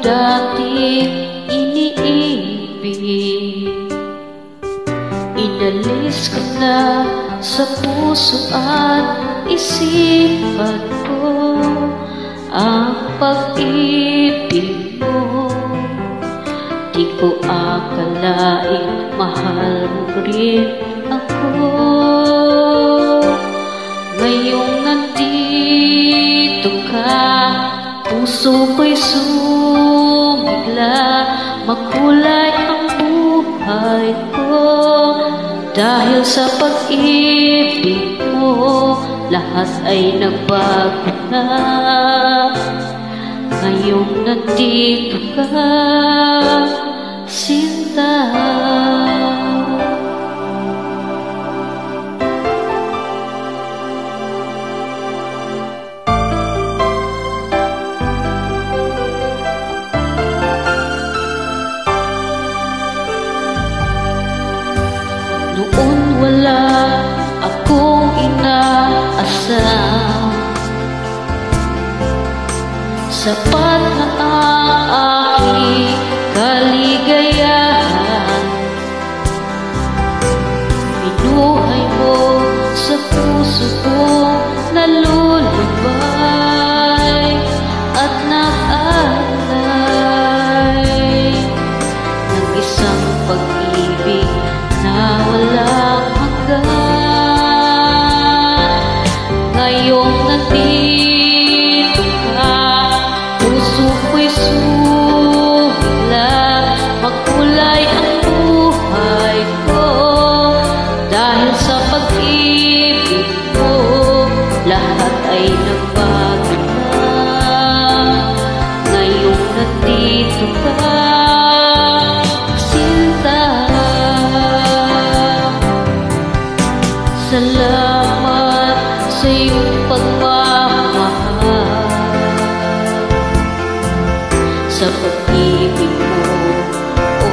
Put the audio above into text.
dati iniibig, inalis ko na sa puso at isipan ko ang pag-ibig mo. Di ko akalain mahal mo rin ako. Ngayong nandito ka, puso ko'y sumigla, makulay ang buhay ko. Dahil sa pag-ibig mo, lahat ay nagbago na. Ngayong nandito ka, Sinta. Noon wala akong inaasam, sapat na ang aking kaligayahan. Binuhay mo sa puso kong nalulubay at nag-alay ng isang pag-ibig na walang hanggan. Ngayong nandito ka, puso ko'y sumigla, makulay ang buhay ko. Dahil sa pag-ibig mo, lahat ay nagbago na. Ngayong nandito ka, Sinta. Salamat sa iyong pagmamahal, sa pag-ibig mo, o